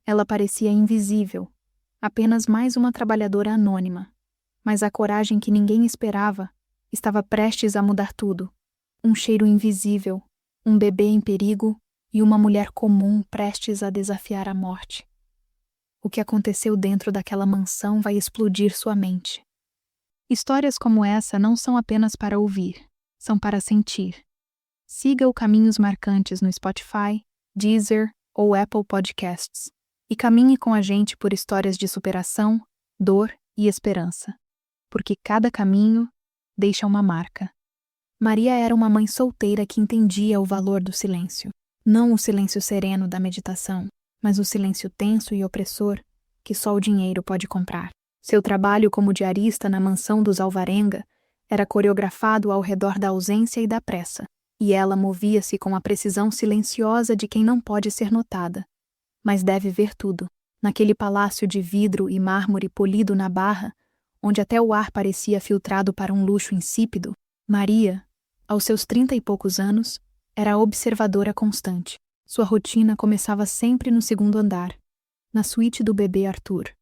Ela parecia invisível, apenas mais uma trabalhadora anônima. Mas a coragem que ninguém esperava estava prestes a mudar tudo. Um cheiro invisível, um bebê em perigo e uma mulher comum prestes a desafiar a morte. O que aconteceu dentro daquela mansão vai explodir sua mente. Histórias como essa não são apenas para ouvir, são para sentir. Siga o Caminhos Marcantes no Spotify, Deezer ou Apple Podcasts e caminhe com a gente por histórias de superação, dor e esperança. Porque cada caminho deixa uma marca. Maria era uma mãe solteira que entendia o valor do silêncio. Não o silêncio sereno da meditação, mas o silêncio tenso e opressor que só o dinheiro pode comprar. Seu trabalho como diarista na mansão dos Alvarenga era coreografado ao redor da ausência e da pressa, e ela movia-se com a precisão silenciosa de quem não pode ser notada, mas deve ver tudo. Naquele palácio de vidro e mármore polido na Barra, onde até o ar parecia filtrado para um luxo insípido, Maria, aos seus 30 e poucos anos, era observadora constante. Sua rotina começava sempre no segundo andar, na suíte do bebê Arthur,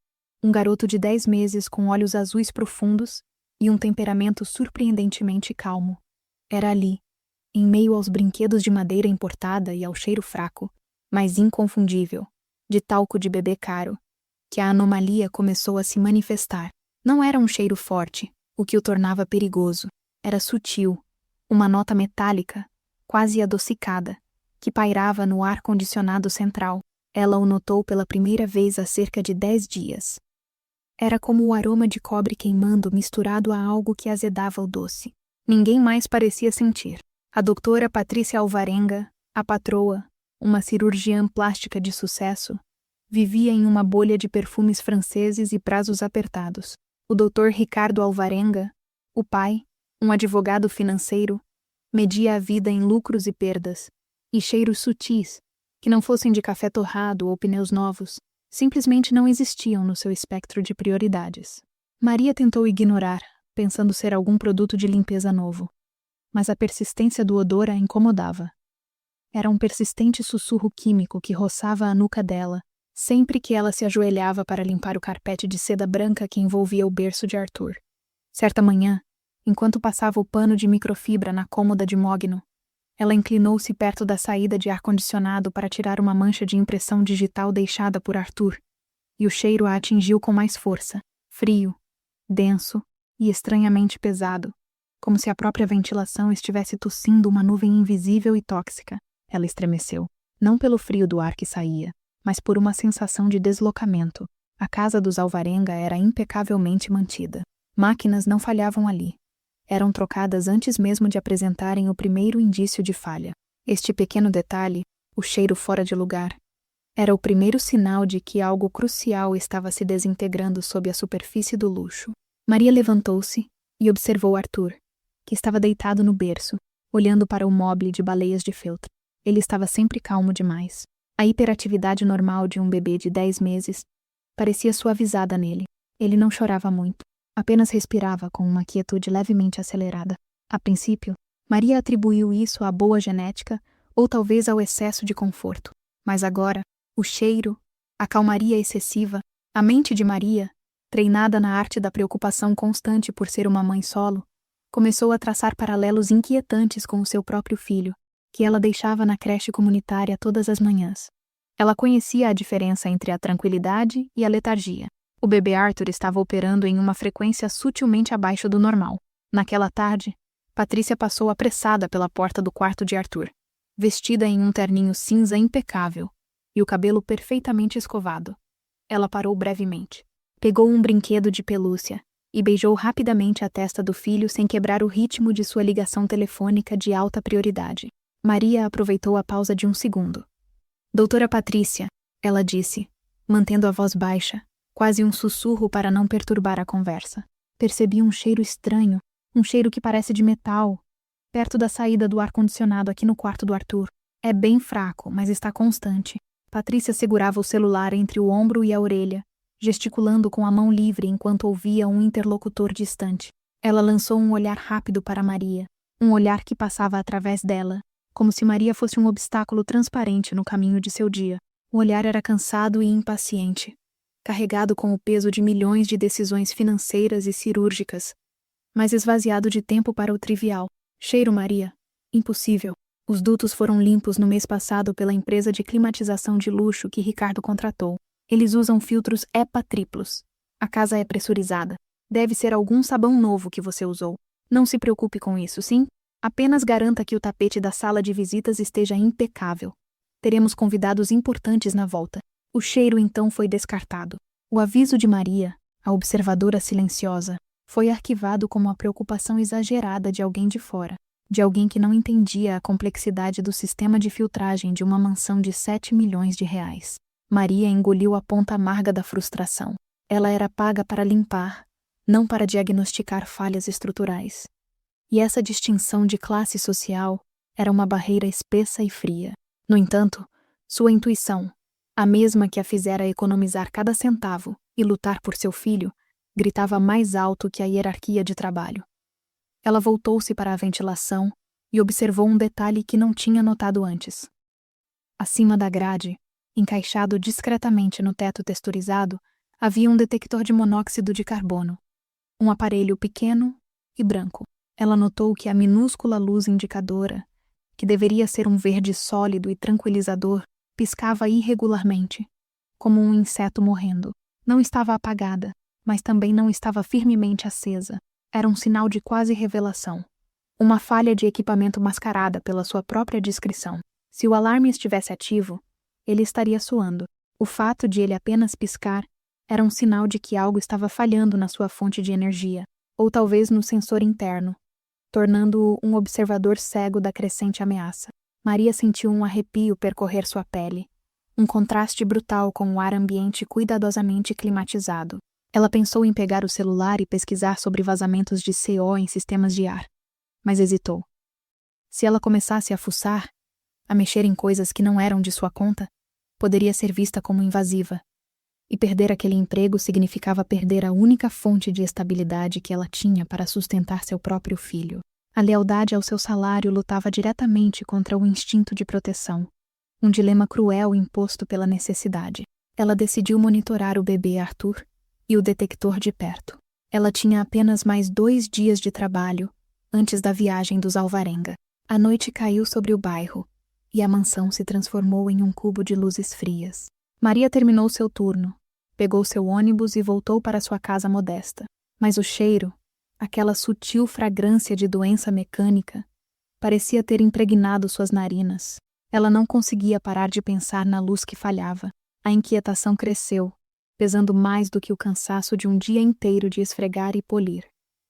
um garoto de 10 meses com olhos azuis profundos e um temperamento surpreendentemente calmo. Era ali, em meio aos brinquedos de madeira importada e ao cheiro fraco, mas inconfundível, de talco de bebê caro, que a anomalia começou a se manifestar. Não era um cheiro forte, o que o tornava perigoso. Era sutil, uma nota metálica, quase adocicada, que pairava no ar-condicionado central. Ela o notou pela primeira vez há cerca de 10 dias. Era como o aroma de cobre queimando misturado a algo que azedava o doce. Ninguém mais parecia sentir. A doutora Patrícia Alvarenga, a patroa, uma cirurgiã plástica de sucesso, vivia em uma bolha de perfumes franceses e prazos apertados. O doutor Ricardo Alvarenga, o pai, um advogado financeiro, media a vida em lucros e perdas, e cheiros sutis, que não fossem de café torrado ou pneus novos, simplesmente não existiam no seu espectro de prioridades. Maria tentou ignorar, pensando ser algum produto de limpeza novo, mas a persistência do odor a incomodava. Era um persistente sussurro químico que roçava a nuca dela, sempre que ela se ajoelhava para limpar o carpete de seda branca que envolvia o berço de Arthur. Certa manhã, enquanto passava o pano de microfibra na cômoda de mogno, ela inclinou-se perto da saída de ar-condicionado para tirar uma mancha de impressão digital deixada por Arthur, e o cheiro a atingiu com mais força, frio, denso e estranhamente pesado, como se a própria ventilação estivesse tossindo uma nuvem invisível e tóxica. Ela estremeceu, não pelo frio do ar que saía, mas por uma sensação de deslocamento. A casa dos Alvarenga era impecavelmente mantida. Máquinas não falhavam ali. Eram trocadas antes mesmo de apresentarem o primeiro indício de falha. Este pequeno detalhe, o cheiro fora de lugar, era o primeiro sinal de que algo crucial estava se desintegrando sob a superfície do luxo. Maria levantou-se e observou Arthur, que estava deitado no berço, olhando para o moble de baleias de feltro. Ele estava sempre calmo demais. A hiperatividade normal de um bebê de 10 meses parecia suavizada nele. Ele não chorava muito, apenas respirava com uma quietude levemente acelerada. A princípio, Maria atribuiu isso à boa genética ou talvez ao excesso de conforto. Mas agora, o cheiro, a calmaria excessiva, a mente de Maria, treinada na arte da preocupação constante por ser uma mãe solo, começou a traçar paralelos inquietantes com o seu próprio filho, que ela deixava na creche comunitária todas as manhãs. Ela conhecia a diferença entre a tranquilidade e a letargia. O bebê Arthur estava operando em uma frequência sutilmente abaixo do normal. Naquela tarde, Patrícia passou apressada pela porta do quarto de Arthur, vestida em um terninho cinza impecável e o cabelo perfeitamente escovado. Ela parou brevemente, pegou um brinquedo de pelúcia e beijou rapidamente a testa do filho sem quebrar o ritmo de sua ligação telefônica de alta prioridade. Maria aproveitou a pausa de um segundo. Doutora Patrícia, ela disse, mantendo a voz baixa, quase um sussurro para não perturbar a conversa. Percebi um cheiro estranho, um cheiro que parece de metal, perto da saída do ar-condicionado aqui no quarto do Arthur. É bem fraco, mas está constante. Patrícia segurava o celular entre o ombro e a orelha, gesticulando com a mão livre enquanto ouvia um interlocutor distante. Ela lançou um olhar rápido para Maria, um olhar que passava através dela, como se Maria fosse um obstáculo transparente no caminho de seu dia. O olhar era cansado e impaciente, carregado com o peso de milhões de decisões financeiras e cirúrgicas, mas esvaziado de tempo para o trivial. Cheiro, Maria. Impossível. Os dutos foram limpos no mês passado pela empresa de climatização de luxo que Ricardo contratou. Eles usam filtros EPA triplos. A casa é pressurizada. Deve ser algum sabão novo que você usou. Não se preocupe com isso, sim? Apenas garanta que o tapete da sala de visitas esteja impecável. Teremos convidados importantes na volta. O cheiro então foi descartado. O aviso de Maria, a observadora silenciosa, foi arquivado como a preocupação exagerada de alguém de fora, de alguém que não entendia a complexidade do sistema de filtragem de uma mansão de 7 milhões de reais. Maria engoliu a ponta amarga da frustração. Ela era paga para limpar, não para diagnosticar falhas estruturais. E essa distinção de classe social era uma barreira espessa e fria. No entanto, sua intuição, a mesma que a fizera economizar cada centavo e lutar por seu filho, gritava mais alto que a hierarquia de trabalho. Ela voltou-se para a ventilação e observou um detalhe que não tinha notado antes. Acima da grade, encaixado discretamente no teto texturizado, havia um detector de monóxido de carbono. Um aparelho pequeno e branco. Ela notou que a minúscula luz indicadora, que deveria ser um verde sólido e tranquilizador, piscava irregularmente, como um inseto morrendo. Não estava apagada, mas também não estava firmemente acesa. Era um sinal de quase revelação. Uma falha de equipamento mascarada pela sua própria discrição. Se o alarme estivesse ativo, ele estaria soando. O fato de ele apenas piscar era um sinal de que algo estava falhando na sua fonte de energia, ou talvez no sensor interno, tornando-o um observador cego da crescente ameaça. Maria sentiu um arrepio percorrer sua pele, um contraste brutal com o ar ambiente cuidadosamente climatizado. Ela pensou em pegar o celular e pesquisar sobre vazamentos de CO em sistemas de ar, mas hesitou. Se ela começasse a fuçar, a mexer em coisas que não eram de sua conta, poderia ser vista como invasiva. E perder aquele emprego significava perder a única fonte de estabilidade que ela tinha para sustentar seu próprio filho. A lealdade ao seu salário lutava diretamente contra o instinto de proteção, um dilema cruel imposto pela necessidade. Ela decidiu monitorar o bebê Arthur e o detector de perto. Ela tinha apenas mais 2 dias de trabalho antes da viagem dos Alvarenga. A noite caiu sobre o bairro e a mansão se transformou em um cubo de luzes frias. Maria terminou seu turno, pegou seu ônibus e voltou para sua casa modesta. Mas o cheiro, aquela sutil fragrância de doença mecânica, parecia ter impregnado suas narinas. Ela não conseguia parar de pensar na luz que falhava. A inquietação cresceu, pesando mais do que o cansaço de um dia inteiro de esfregar e polir.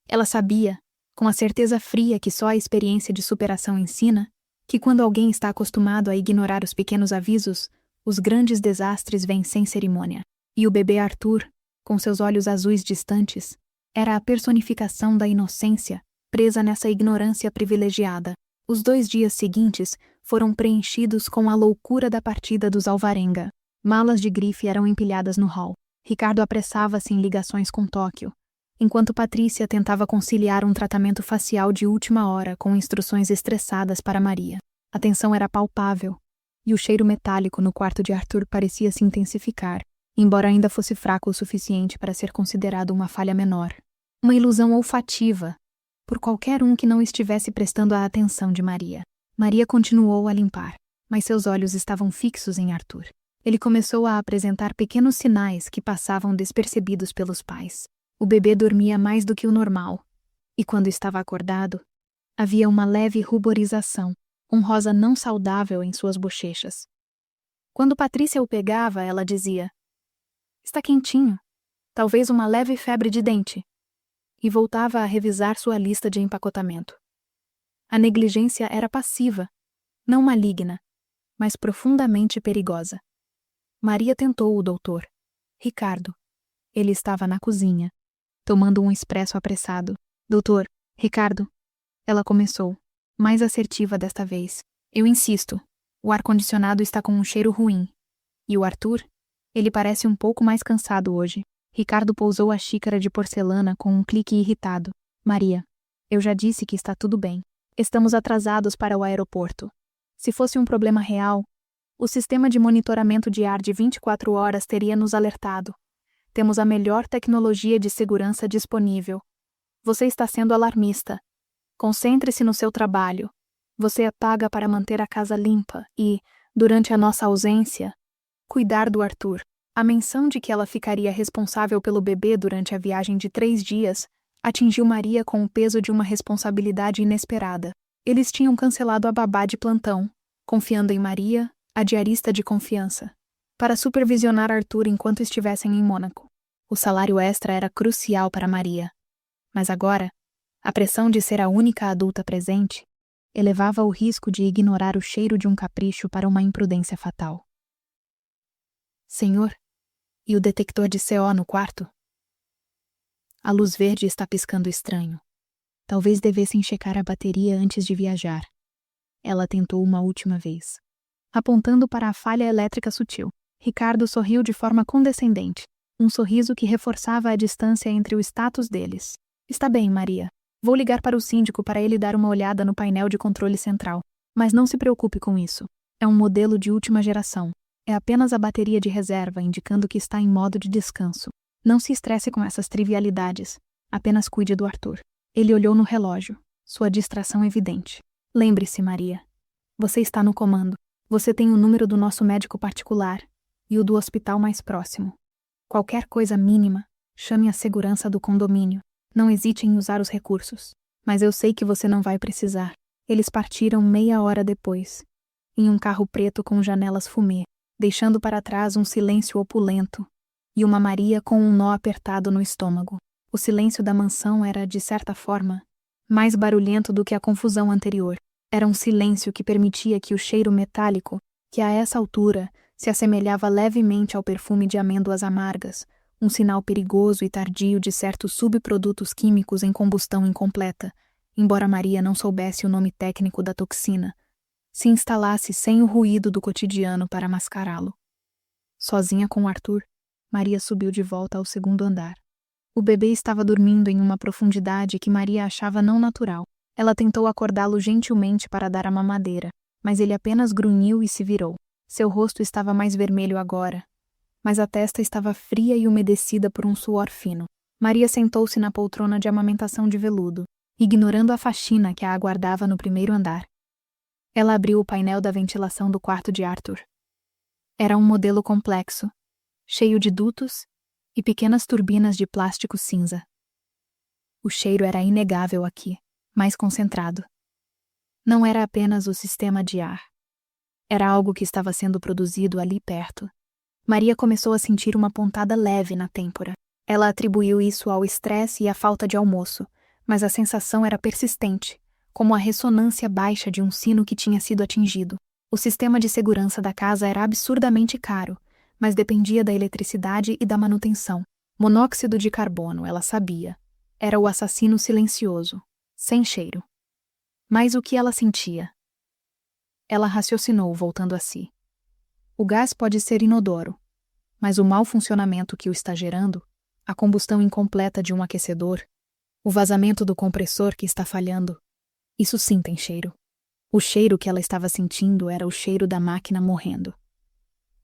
Ela sabia, com a certeza fria que só a experiência de superação ensina, que quando alguém está acostumado a ignorar os pequenos avisos, os grandes desastres vêm sem cerimônia. E o bebê Arthur, com seus olhos azuis distantes, era a personificação da inocência, presa nessa ignorância privilegiada. Os 2 dias seguintes foram preenchidos com a loucura da partida dos Alvarenga. Malas de grife eram empilhadas no hall. Ricardo apressava-se em ligações com Tóquio, enquanto Patrícia tentava conciliar um tratamento facial de última hora com instruções estressadas para Maria. A tensão era palpável, e o cheiro metálico no quarto de Arthur parecia se intensificar, embora ainda fosse fraco o suficiente para ser considerado uma falha menor. Uma ilusão olfativa, por qualquer um que não estivesse prestando a atenção de Maria. Maria continuou a limpar, mas seus olhos estavam fixos em Arthur. Ele começou a apresentar pequenos sinais que passavam despercebidos pelos pais. O bebê dormia mais do que o normal, e quando estava acordado, havia uma leve ruborização, um rosa não saudável em suas bochechas. Quando Patrícia o pegava, ela dizia: "Está quentinho, talvez uma leve febre de dente", e voltava a revisar sua lista de empacotamento. A negligência era passiva, não maligna, mas profundamente perigosa. Maria tentou o doutor, Ricardo. Ele estava na cozinha, tomando um expresso apressado. "Doutor, Ricardo", ela começou, mais assertiva desta vez. "Eu insisto, o ar-condicionado está com um cheiro ruim. E o Arthur? Ele parece um pouco mais cansado hoje." Ricardo pousou a xícara de porcelana com um clique irritado. "Maria, eu já disse que está tudo bem. Estamos atrasados para o aeroporto. Se fosse um problema real, O sistema de monitoramento de ar de 24 horas teria nos alertado. Temos a melhor tecnologia de segurança disponível. Você está sendo alarmista. Concentre-se no seu trabalho. Você é paga para manter a casa limpa e, durante a nossa ausência, cuidar do Arthur. A menção de que ela ficaria responsável pelo bebê durante a viagem de 3 dias atingiu Maria com o peso de uma responsabilidade inesperada. Eles tinham cancelado a babá de plantão, confiando em Maria, a diarista de confiança, para supervisionar Arthur enquanto estivessem em Mônaco. O salário extra era crucial para Maria. Mas agora, a pressão de ser a única adulta presente elevava o risco de ignorar o cheiro de um capricho para uma imprudência fatal. Senhor, e o detector de CO no quarto? A luz verde está piscando estranho. Talvez devessem checar a bateria antes de viajar. Ela tentou uma última vez. Apontando para a falha elétrica sutil, Ricardo sorriu de forma condescendente, um sorriso que reforçava a distância entre o status deles. Está bem, Maria. Vou ligar para o síndico para ele dar uma olhada no painel de controle central. Mas não se preocupe com isso. É um modelo de última geração. É apenas a bateria de reserva indicando que está em modo de descanso. Não se estresse com essas trivialidades. Apenas cuide do Arthur. Ele olhou no relógio. Sua distração evidente. Lembre-se, Maria. Você está no comando. Você tem o número do nosso médico particular e o do hospital mais próximo. Qualquer coisa mínima, chame a segurança do condomínio. Não hesite em usar os recursos. Mas eu sei que você não vai precisar. Eles partiram meia hora depois, em um carro preto com janelas fumê, deixando para trás um silêncio opulento e uma Maria com um nó apertado no estômago. O silêncio da mansão era, de certa forma, mais barulhento do que a confusão anterior. Era um silêncio que permitia que o cheiro metálico, que a essa altura se assemelhava levemente ao perfume de amêndoas amargas, um sinal perigoso e tardio de certos subprodutos químicos em combustão incompleta, embora Maria não soubesse o nome técnico da toxina, se instalasse sem o ruído do cotidiano para mascará-lo. Sozinha com Arthur, Maria subiu de volta ao segundo andar. O bebê estava dormindo em uma profundidade que Maria achava não natural. Ela tentou acordá-lo gentilmente para dar a mamadeira, mas ele apenas grunhiu e se virou. Seu rosto estava mais vermelho agora, mas a testa estava fria e umedecida por um suor fino. Maria sentou-se na poltrona de amamentação de veludo, ignorando a faxina que a aguardava no primeiro andar. Ela abriu o painel da ventilação do quarto de Arthur. Era um modelo complexo, cheio de dutos e pequenas turbinas de plástico cinza. O cheiro era inegável aqui, mais concentrado. Não era apenas o sistema de ar. Era algo que estava sendo produzido ali perto. Maria começou a sentir uma pontada leve na têmpora. Ela atribuiu isso ao estresse e à falta de almoço, mas a sensação era persistente, como a ressonância baixa de um sino que tinha sido atingido. O sistema de segurança da casa era absurdamente caro, mas dependia da eletricidade e da manutenção. Monóxido de carbono, ela sabia. Era o assassino silencioso, sem cheiro. Mas o que ela sentia? Ela raciocinou, voltando a si. O gás pode ser inodoro, mas o mau funcionamento que o está gerando, a combustão incompleta de um aquecedor, o vazamento do compressor que está falhando, isso sim tem cheiro. O cheiro que ela estava sentindo era o cheiro da máquina morrendo.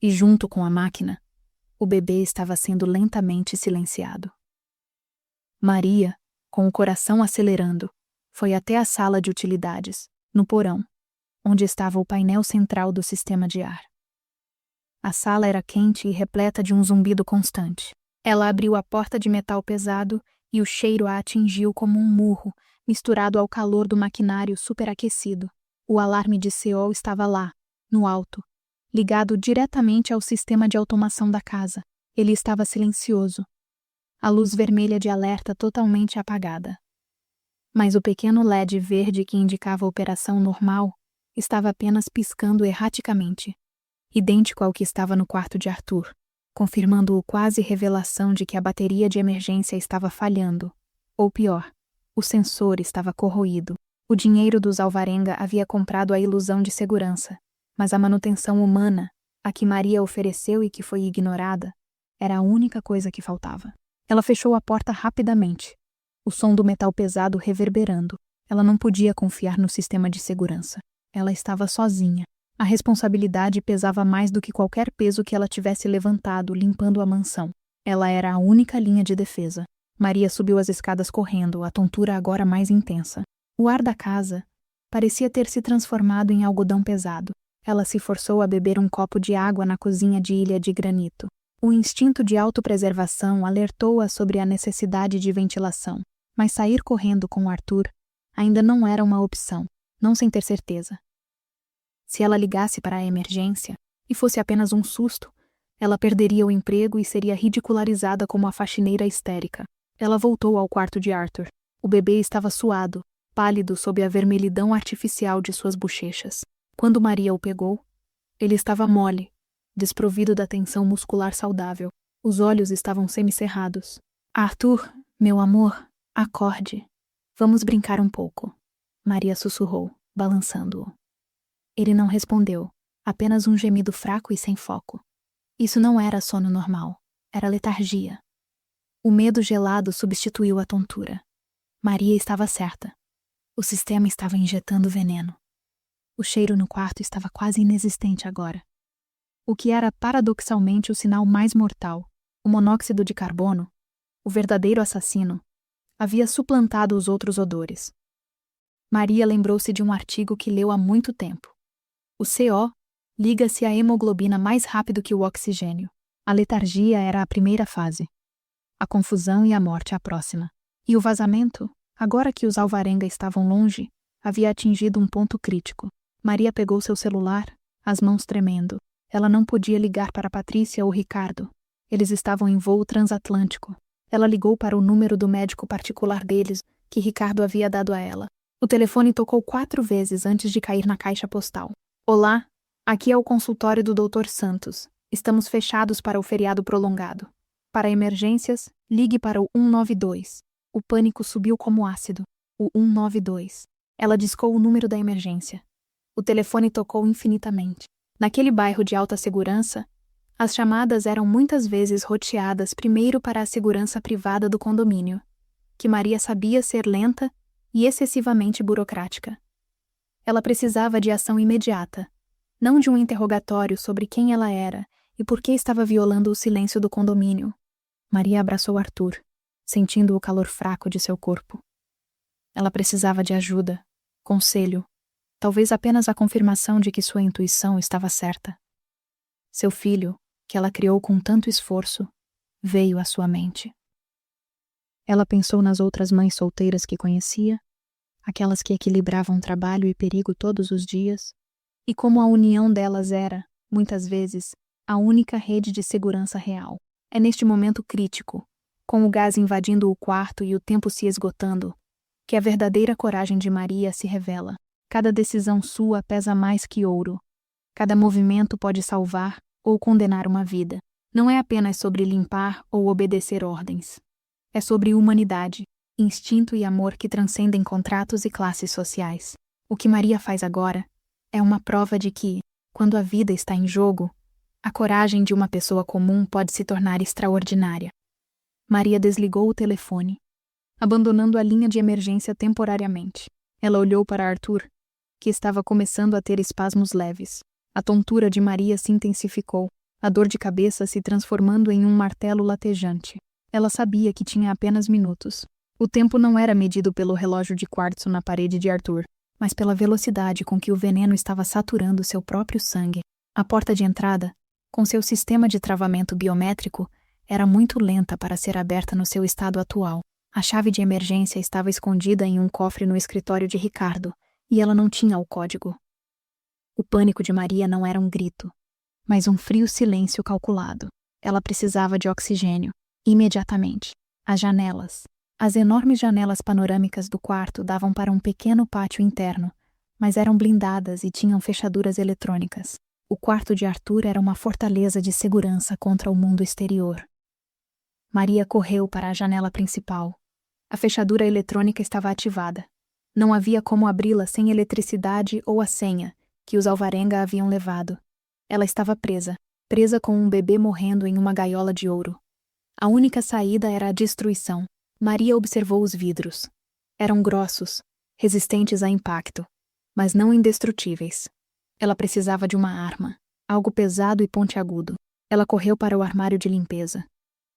E junto com a máquina, o bebê estava sendo lentamente silenciado. Maria, com o coração acelerando, foi até a sala de utilidades, no porão, onde estava o painel central do sistema de ar. A sala era quente e repleta de um zumbido constante. Ela abriu a porta de metal pesado e o cheiro a atingiu como um murro, misturado ao calor do maquinário superaquecido. O alarme de CO estava lá, no alto, ligado diretamente ao sistema de automação da casa. Ele estava silencioso. A luz vermelha de alerta totalmente apagada. Mas o pequeno LED verde que indicava a operação normal estava apenas piscando erraticamente, idêntico ao que estava no quarto de Arthur, confirmando-o quase revelação de que a bateria de emergência estava falhando, ou pior, o sensor estava corroído. O dinheiro dos Alvarenga havia comprado a ilusão de segurança, mas a manutenção humana, a que Maria ofereceu e que foi ignorada, era a única coisa que faltava. Ela fechou a porta rapidamente, o som do metal pesado reverberando. Ela não podia confiar no sistema de segurança. Ela estava sozinha. A responsabilidade pesava mais do que qualquer peso que ela tivesse levantado limpando a mansão. Ela era a única linha de defesa. Maria subiu as escadas correndo, a tontura agora mais intensa. O ar da casa parecia ter se transformado em algodão pesado. Ela se forçou a beber um copo de água na cozinha de ilha de granito. O instinto de autopreservação alertou-a sobre a necessidade de ventilação, mas sair correndo com Arthur ainda não era uma opção, não sem ter certeza. Se ela ligasse para a emergência, e fosse apenas um susto, ela perderia o emprego e seria ridicularizada como a faxineira histérica. Ela voltou ao quarto de Arthur. O bebê estava suado, pálido sob a vermelhidão artificial de suas bochechas. Quando Maria o pegou, ele estava mole, desprovido da tensão muscular saudável. Os olhos estavam semicerrados. Arthur, meu amor, acorde. Vamos brincar um pouco. Maria sussurrou, balançando-o. Ele não respondeu, apenas um gemido fraco e sem foco. Isso não era sono normal, era letargia. O medo gelado substituiu a tontura. Maria estava certa. O sistema estava injetando veneno. O cheiro no quarto estava quase inexistente agora. O que era paradoxalmente o sinal mais mortal, o monóxido de carbono, o verdadeiro assassino, havia suplantado os outros odores. Maria lembrou-se de um artigo que leu há muito tempo. O CO liga-se à hemoglobina mais rápido que o oxigênio. A letargia era a primeira fase. A confusão e a morte a próxima. E o vazamento, agora que os alvarenga estavam longe, havia atingido um ponto crítico. Maria pegou seu celular, as mãos tremendo. Ela não podia ligar para Patrícia ou Ricardo. Eles estavam em voo transatlântico. Ela ligou para o número do médico particular deles, que Ricardo havia dado a ela. O telefone tocou 4 vezes antes de cair na caixa postal. Olá, aqui é o consultório do Dr. Santos. Estamos fechados para o feriado prolongado. Para emergências, ligue para o 192. O pânico subiu como ácido. O 192. Ela discou o número da emergência. O telefone tocou infinitamente. Naquele bairro de alta segurança, as chamadas eram muitas vezes roteadas primeiro para a segurança privada do condomínio, que Maria sabia ser lenta e excessivamente burocrática. Ela precisava de ação imediata, não de um interrogatório sobre quem ela era e por que estava violando o silêncio do condomínio. Maria abraçou Arthur, sentindo o calor fraco de seu corpo. Ela precisava de ajuda, conselho, talvez apenas a confirmação de que sua intuição estava certa. Seu filho, que ela criou com tanto esforço, veio à sua mente. Ela pensou nas outras mães solteiras que conhecia, aquelas que equilibravam trabalho e perigo todos os dias, e como a união delas era, muitas vezes, a única rede de segurança real. É neste momento crítico, com o gás invadindo o quarto e o tempo se esgotando, que a verdadeira coragem de Maria se revela. Cada decisão sua pesa mais que ouro. Cada movimento pode salvar ou condenar uma vida. Não é apenas sobre limpar ou obedecer ordens. É sobre humanidade, instinto e amor que transcendem contratos e classes sociais. O que Maria faz agora é uma prova de que, quando a vida está em jogo, a coragem de uma pessoa comum pode se tornar extraordinária. Maria desligou o telefone, abandonando a linha de emergência temporariamente. Ela olhou para Arthur, que estava começando a ter espasmos leves. A tontura de Maria se intensificou, a dor de cabeça se transformando em um martelo latejante. Ela sabia que tinha apenas minutos. O tempo não era medido pelo relógio de quartzo na parede de Arthur, mas pela velocidade com que o veneno estava saturando seu próprio sangue. A porta de entrada, com seu sistema de travamento biométrico, era muito lenta para ser aberta no seu estado atual. A chave de emergência estava escondida em um cofre no escritório de Ricardo, e ela não tinha o código. O pânico de Maria não era um grito, mas um frio silêncio calculado. Ela precisava de oxigênio, imediatamente. As enormes janelas panorâmicas do quarto davam para um pequeno pátio interno, mas eram blindadas e tinham fechaduras eletrônicas. O quarto de Arthur era uma fortaleza de segurança contra o mundo exterior. Maria correu para a janela principal. A fechadura eletrônica estava ativada. Não havia como abri-la sem eletricidade ou a senha, que os alvarenga haviam levado. Ela estava presa com um bebê morrendo em uma gaiola de ouro. A única saída era a destruição. Maria observou os vidros. Eram grossos, resistentes a impacto, mas não indestrutíveis. Ela precisava de uma arma, algo pesado e pontiagudo. Ela correu para o armário de limpeza.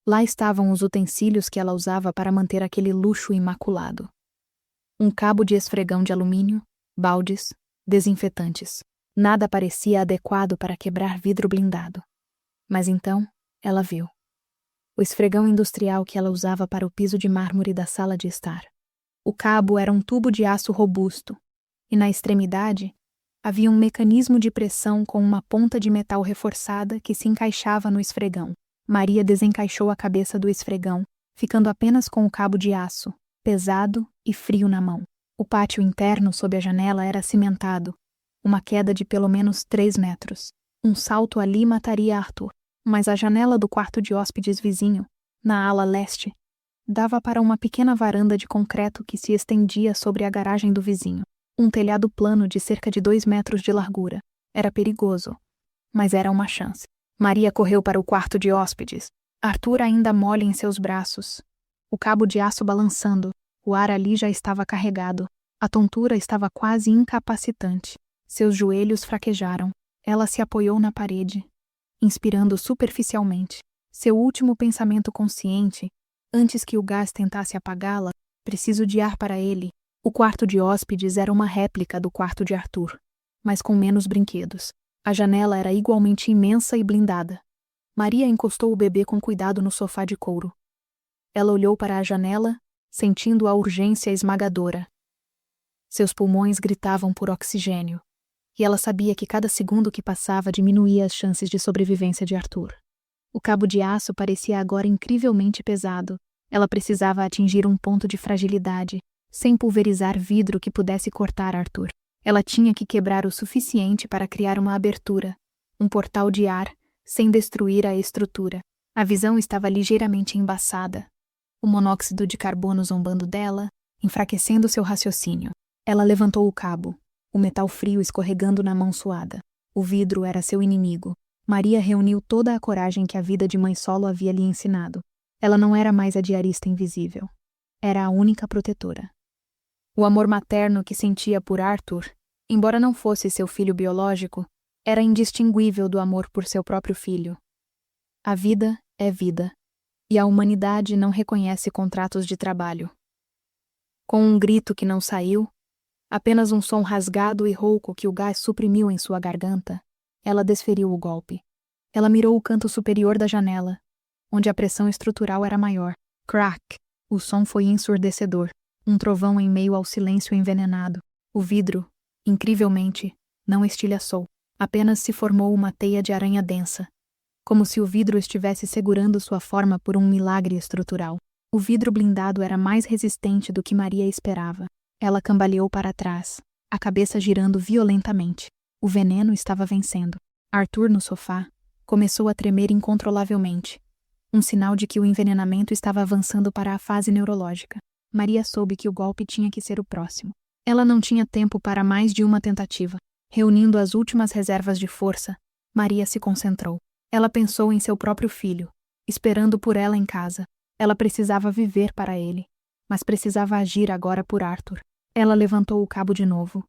Lá estavam os utensílios que ela usava para manter aquele luxo imaculado. Um cabo de esfregão de alumínio, baldes, desinfetantes. Nada parecia adequado para quebrar vidro blindado. Mas então, ela viu. O esfregão industrial que ela usava para o piso de mármore da sala de estar. O cabo era um tubo de aço robusto, e na extremidade havia um mecanismo de pressão com uma ponta de metal reforçada que se encaixava no esfregão. Maria desencaixou a cabeça do esfregão, ficando apenas com o cabo de aço, pesado e frio na mão. O pátio interno sob a janela era cimentado, uma queda de pelo menos 3 metros. Um salto ali mataria Arthur, mas a janela do quarto de hóspedes vizinho, na ala leste, dava para uma pequena varanda de concreto que se estendia sobre a garagem do vizinho. Um telhado plano de cerca de 2 metros de largura. Era perigoso, mas era uma chance. Maria correu para o quarto de hóspedes. Arthur ainda mole em seus braços. O cabo de aço balançando. O ar ali já estava carregado. A tontura estava quase incapacitante. Seus joelhos fraquejaram. Ela se apoiou na parede, inspirando superficialmente. Seu último pensamento consciente, antes que o gás tentasse apagá-la, preciso de ar para ele. O quarto de hóspedes era uma réplica do quarto de Arthur, mas com menos brinquedos. A janela era igualmente imensa e blindada. Maria encostou o bebê com cuidado no sofá de couro. Ela olhou para a janela, sentindo a urgência esmagadora. Seus pulmões gritavam por oxigênio, e ela sabia que cada segundo que passava diminuía as chances de sobrevivência de Arthur. O cabo de aço parecia agora incrivelmente pesado. Ela precisava atingir um ponto de fragilidade, sem pulverizar vidro que pudesse cortar Arthur. Ela tinha que quebrar o suficiente para criar uma abertura, um portal de ar, sem destruir a estrutura. A visão estava ligeiramente embaçada. O monóxido de carbono zombando dela, enfraquecendo seu raciocínio. Ela levantou o cabo, o metal frio escorregando na mão suada. O vidro era seu inimigo. Maria reuniu toda a coragem que a vida de mãe solo havia lhe ensinado. Ela não era mais a diarista invisível. Era a única protetora. O amor materno que sentia por Arthur, embora não fosse seu filho biológico, era indistinguível do amor por seu próprio filho. A vida é vida, e a humanidade não reconhece contratos de trabalho. Com um grito que não saiu, apenas um som rasgado e rouco que o gás suprimiu em sua garganta, ela desferiu o golpe. Ela mirou o canto superior da janela, onde a pressão estrutural era maior. Crack! O som foi ensurdecedor. Um trovão em meio ao silêncio envenenado. O vidro, incrivelmente, não estilhaçou. Apenas se formou uma teia de aranha densa, como se o vidro estivesse segurando sua forma por um milagre estrutural. O vidro blindado era mais resistente do que Maria esperava. Ela cambaleou para trás, a cabeça girando violentamente. O veneno estava vencendo. Arthur, no sofá, começou a tremer incontrolavelmente. Um sinal de que o envenenamento estava avançando para a fase neurológica. Maria soube que o golpe tinha que ser o próximo. Ela não tinha tempo para mais de uma tentativa. Reunindo as últimas reservas de força, Maria se concentrou. Ela pensou em seu próprio filho, esperando por ela em casa. Ela precisava viver para ele, mas precisava agir agora por Arthur. Ela levantou o cabo de novo,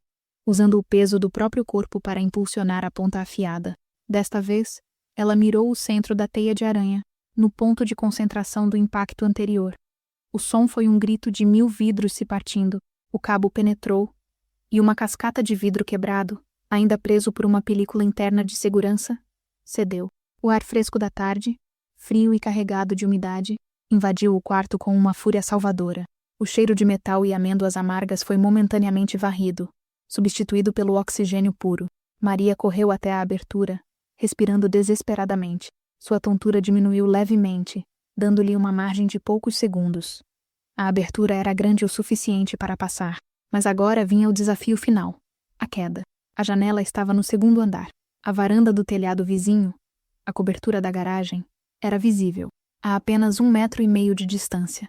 usando o peso do próprio corpo para impulsionar a ponta afiada. Desta vez, ela mirou o centro da teia de aranha, no ponto de concentração do impacto anterior. O som foi um grito de 1000 vidros se partindo. O cabo penetrou, e uma cascata de vidro quebrado, ainda preso por uma película interna de segurança, cedeu. O ar fresco da tarde, frio e carregado de umidade, invadiu o quarto com uma fúria salvadora. O cheiro de metal e amêndoas amargas foi momentaneamente varrido, substituído pelo oxigênio puro. Maria correu até a abertura, respirando desesperadamente. Sua tontura diminuiu levemente, dando-lhe uma margem de poucos segundos. A abertura era grande o suficiente para passar, mas agora vinha o desafio final, a queda. A janela estava no segundo andar. A varanda do telhado vizinho, a cobertura da garagem, era visível, a apenas 1,5 metros de distância.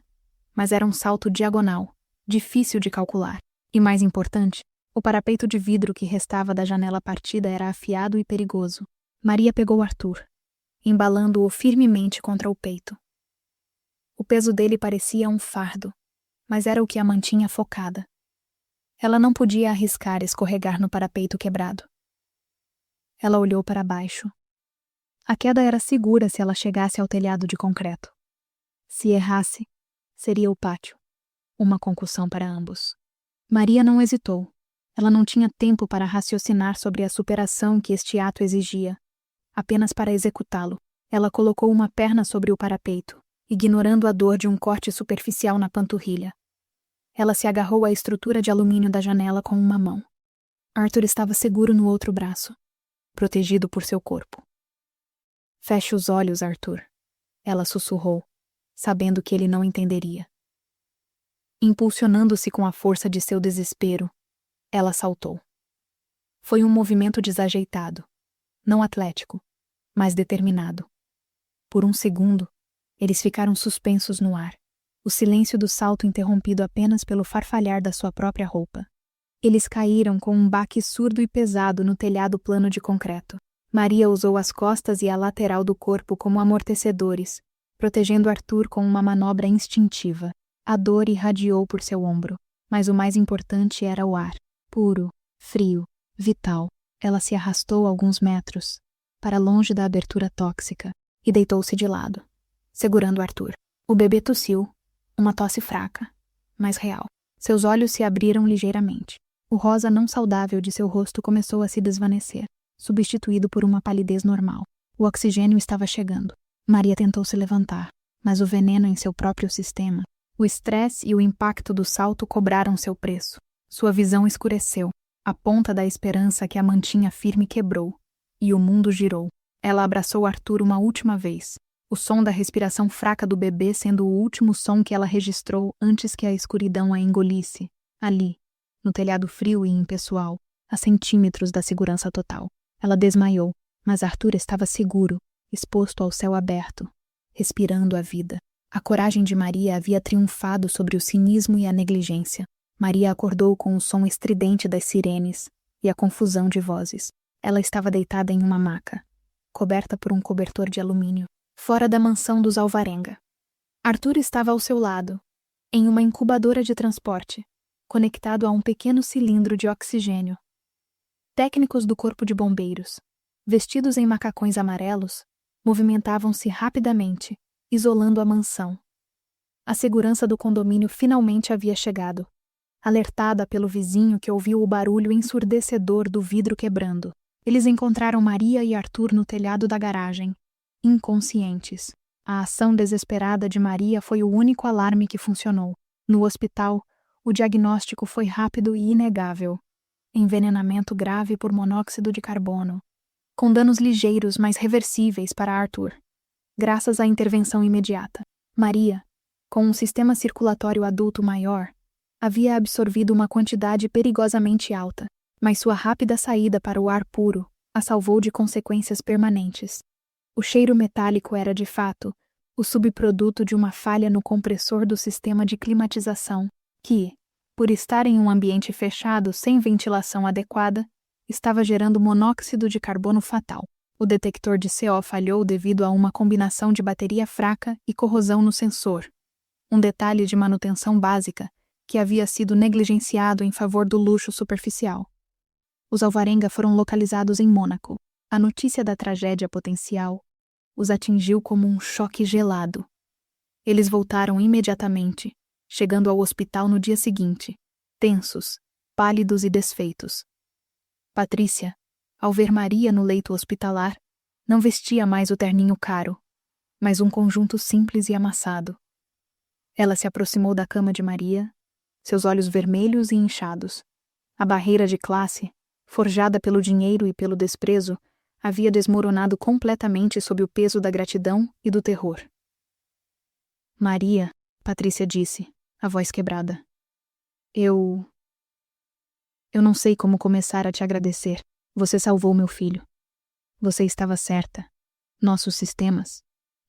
Mas era um salto diagonal, difícil de calcular. E mais importante, o parapeito de vidro que restava da janela partida era afiado e perigoso. Maria pegou Arthur, embalando-o firmemente contra o peito. O peso dele parecia um fardo, mas era o que a mantinha focada. Ela não podia arriscar escorregar no parapeito quebrado. Ela olhou para baixo. A queda era segura se ela chegasse ao telhado de concreto. Se errasse, seria o pátio. Uma concussão para ambos. Maria não hesitou. Ela não tinha tempo para raciocinar sobre a superação que este ato exigia. Apenas para executá-lo, ela colocou uma perna sobre o parapeito, ignorando a dor de um corte superficial na panturrilha. Ela se agarrou à estrutura de alumínio da janela com uma mão. Arthur estava seguro no outro braço, protegido por seu corpo. Feche os olhos, Arthur. Ela sussurrou, sabendo que ele não entenderia. Impulsionando-se com a força de seu desespero, ela saltou. Foi um movimento desajeitado, não atlético, mas determinado. Por um segundo, eles ficaram suspensos no ar, o silêncio do salto interrompido apenas pelo farfalhar da sua própria roupa. Eles caíram com um baque surdo e pesado no telhado plano de concreto. Maria usou as costas e a lateral do corpo como amortecedores, protegendo Arthur com uma manobra instintiva. A dor irradiou por seu ombro, mas o mais importante era o ar, puro, frio, vital. Ela se arrastou alguns metros, para longe da abertura tóxica, e deitou-se de lado, segurando Arthur. O bebê tossiu, uma tosse fraca, mas real. Seus olhos se abriram ligeiramente. O rosa não saudável de seu rosto começou a se desvanecer, substituído por uma palidez normal. O oxigênio estava chegando. Maria tentou se levantar, mas o veneno em seu próprio sistema, o estresse e o impacto do salto cobraram seu preço. Sua visão escureceu. A ponta da esperança que a mantinha firme quebrou, e o mundo girou. Ela abraçou Arthur uma última vez, o som da respiração fraca do bebê sendo o último som que ela registrou antes que a escuridão a engolisse, ali, no telhado frio e impessoal, a centímetros da segurança total. Ela desmaiou, mas Arthur estava seguro, exposto ao céu aberto, respirando a vida. A coragem de Maria havia triunfado sobre o cinismo e a negligência. Maria acordou com o som estridente das sirenes e a confusão de vozes. Ela estava deitada em uma maca, coberta por um cobertor de alumínio, fora da mansão dos Alvarenga. Arthur estava ao seu lado, em uma incubadora de transporte, conectado a um pequeno cilindro de oxigênio. Técnicos do corpo de bombeiros, vestidos em macacões amarelos, movimentavam-se rapidamente, isolando a mansão. A segurança do condomínio finalmente havia chegado, alertada pelo vizinho que ouviu o barulho ensurdecedor do vidro quebrando. Eles encontraram Maria e Arthur no telhado da garagem, inconscientes. A ação desesperada de Maria foi o único alarme que funcionou. No hospital, o diagnóstico foi rápido e inegável. Envenenamento grave por monóxido de carbono, com danos ligeiros, mas reversíveis para Arthur, graças à intervenção imediata. Maria, com um sistema circulatório adulto maior, havia absorvido uma quantidade perigosamente alta, mas sua rápida saída para o ar puro a salvou de consequências permanentes. O cheiro metálico era, de fato, o subproduto de uma falha no compressor do sistema de climatização, que, por estar em um ambiente fechado sem ventilação adequada, estava gerando monóxido de carbono fatal. O detector de CO falhou devido a uma combinação de bateria fraca e corrosão no sensor. Um detalhe de manutenção básica que havia sido negligenciado em favor do luxo superficial. Os Alvarenga foram localizados em Mônaco. A notícia da tragédia potencial os atingiu como um choque gelado. Eles voltaram imediatamente, chegando ao hospital no dia seguinte, tensos, pálidos e desfeitos. Patrícia, ao ver Maria no leito hospitalar, não vestia mais o terninho caro, mas um conjunto simples e amassado. Ela se aproximou da cama de Maria, seus olhos vermelhos e inchados. A barreira de classe, forjada pelo dinheiro e pelo desprezo, havia desmoronado completamente sob o peso da gratidão e do terror. Maria, Patrícia disse, a voz quebrada. Eu não sei como começar a te agradecer. Você salvou meu filho. Você estava certa. Nossos sistemas,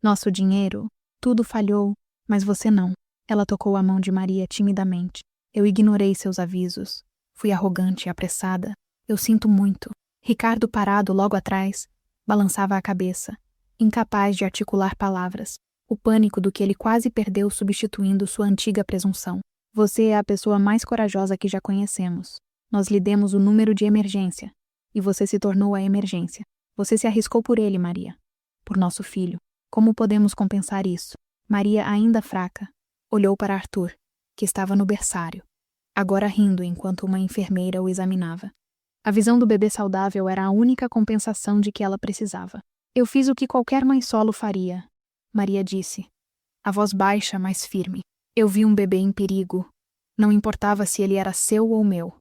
nosso dinheiro, tudo falhou, mas você não. Ela tocou a mão de Maria timidamente. Eu ignorei seus avisos. Fui arrogante e apressada. Eu sinto muito. Ricardo, parado logo atrás, balançava a cabeça, incapaz de articular palavras. O pânico do que ele quase perdeu substituindo sua antiga presunção. Você é a pessoa mais corajosa que já conhecemos. Nós lhe demos o número de emergência. E você se tornou a emergência. Você se arriscou por ele, Maria. Por nosso filho. Como podemos compensar isso? Maria, ainda fraca, olhou para Arthur, que estava no berçário, agora rindo enquanto uma enfermeira o examinava. A visão do bebê saudável era a única compensação de que ela precisava. Eu fiz o que qualquer mãe solo faria, Maria disse, a voz baixa, mas firme. Eu vi um bebê em perigo. Não importava se ele era seu ou meu.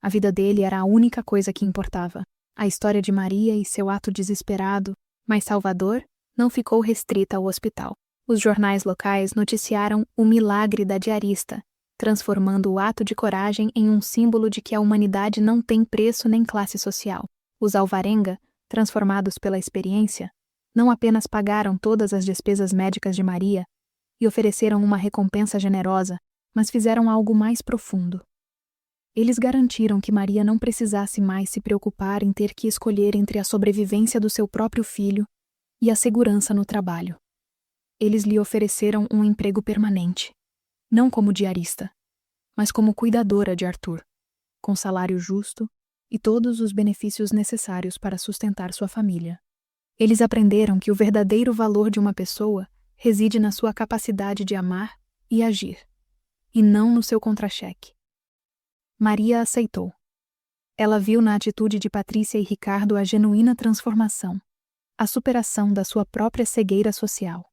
A vida dele era a única coisa que importava. A história de Maria e seu ato desesperado, mas salvador, não ficou restrita ao hospital. Os jornais locais noticiaram o milagre da diarista, transformando o ato de coragem em um símbolo de que a humanidade não tem preço nem classe social. Os alvarenga, transformados pela experiência, não apenas pagaram todas as despesas médicas de Maria e ofereceram uma recompensa generosa, mas fizeram algo mais profundo. Eles garantiram que Maria não precisasse mais se preocupar em ter que escolher entre a sobrevivência do seu próprio filho e a segurança no trabalho. Eles lhe ofereceram um emprego permanente, não como diarista, mas como cuidadora de Arthur, com salário justo e todos os benefícios necessários para sustentar sua família. Eles aprenderam que o verdadeiro valor de uma pessoa reside na sua capacidade de amar e agir, e não no seu contra-cheque. Maria aceitou. Ela viu na atitude de Patrícia e Ricardo a genuína transformação, a superação da sua própria cegueira social.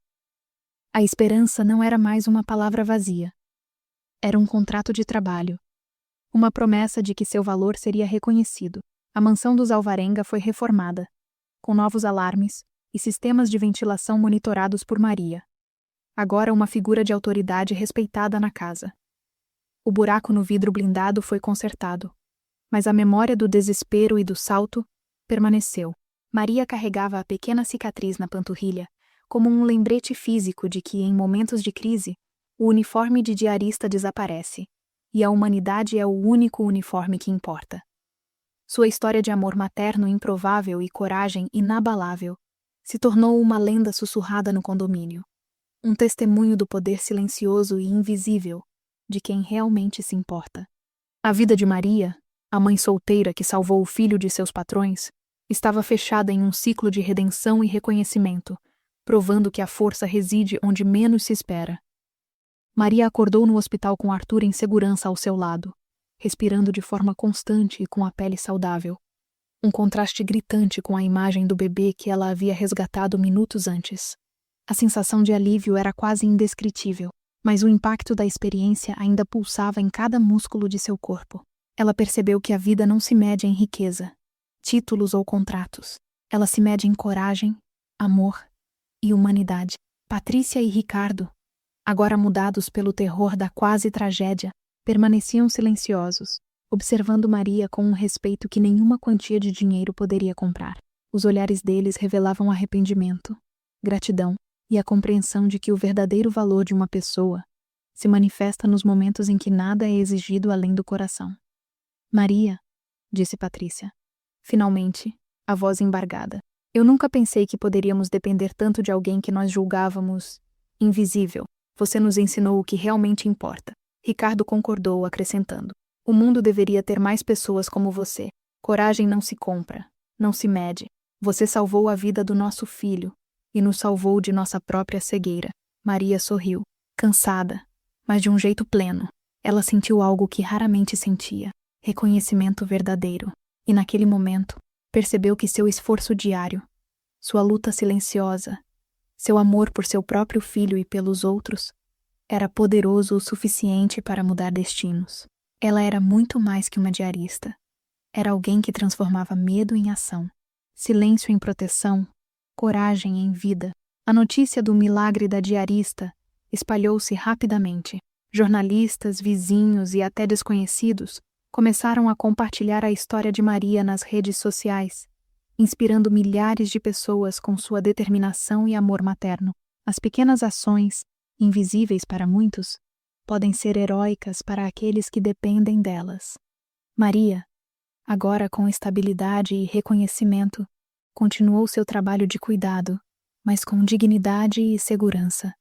A esperança não era mais uma palavra vazia. Era um contrato de trabalho, uma promessa de que seu valor seria reconhecido. A mansão dos Alvarenga foi reformada, com novos alarmes e sistemas de ventilação monitorados por Maria. Agora uma figura de autoridade respeitada na casa. O buraco no vidro blindado foi consertado, mas a memória do desespero e do salto permaneceu. Maria carregava a pequena cicatriz na panturrilha como um lembrete físico de que, em momentos de crise, o uniforme de diarista desaparece, e a humanidade é o único uniforme que importa. Sua história de amor materno improvável e coragem inabalável se tornou uma lenda sussurrada no condomínio, um testemunho do poder silencioso e invisível de quem realmente se importa. A vida de Maria, a mãe solteira que salvou o filho de seus patrões, estava fechada em um ciclo de redenção e reconhecimento, provando que a força reside onde menos se espera. Maria acordou no hospital com Arthur em segurança ao seu lado, respirando de forma constante e com a pele saudável. Um contraste gritante com a imagem do bebê que ela havia resgatado minutos antes. A sensação de alívio era quase indescritível, mas o impacto da experiência ainda pulsava em cada músculo de seu corpo. Ela percebeu que a vida não se mede em riqueza, títulos ou contratos. Ela se mede em coragem, amor e humanidade. Patrícia e Ricardo, agora mudados pelo terror da quase tragédia, permaneciam silenciosos, observando Maria com um respeito que nenhuma quantia de dinheiro poderia comprar. Os olhares deles revelavam arrependimento, gratidão e a compreensão de que o verdadeiro valor de uma pessoa se manifesta nos momentos em que nada é exigido além do coração. Maria, disse Patrícia, finalmente, a voz embargada. Eu nunca pensei que poderíamos depender tanto de alguém que nós julgávamos invisível. Você nos ensinou o que realmente importa. Ricardo concordou, acrescentando. O mundo deveria ter mais pessoas como você. Coragem não se compra, não se mede. Você salvou a vida do nosso filho e nos salvou de nossa própria cegueira. Maria sorriu, cansada, mas de um jeito pleno. Ela sentiu algo que raramente sentia, reconhecimento verdadeiro. E naquele momento, percebeu que seu esforço diário, sua luta silenciosa, seu amor por seu próprio filho e pelos outros, era poderoso o suficiente para mudar destinos. Ela era muito mais que uma diarista. Era alguém que transformava medo em ação, silêncio em proteção, coragem em vida. A notícia do milagre da diarista espalhou-se rapidamente. Jornalistas, vizinhos e até desconhecidos começaram a compartilhar a história de Maria nas redes sociais, inspirando milhares de pessoas com sua determinação e amor materno. As pequenas ações, invisíveis para muitos, podem ser heróicas para aqueles que dependem delas. Maria, agora com estabilidade e reconhecimento, continuou seu trabalho de cuidado, mas com dignidade e segurança,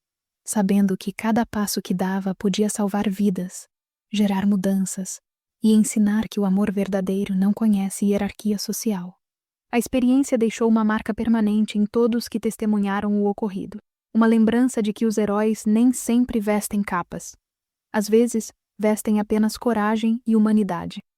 sabendo que cada passo que dava podia salvar vidas, gerar mudanças e ensinar que o amor verdadeiro não conhece hierarquia social. A experiência deixou uma marca permanente em todos que testemunharam o ocorrido, uma lembrança de que os heróis nem sempre vestem capas. Às vezes, vestem apenas coragem e humanidade.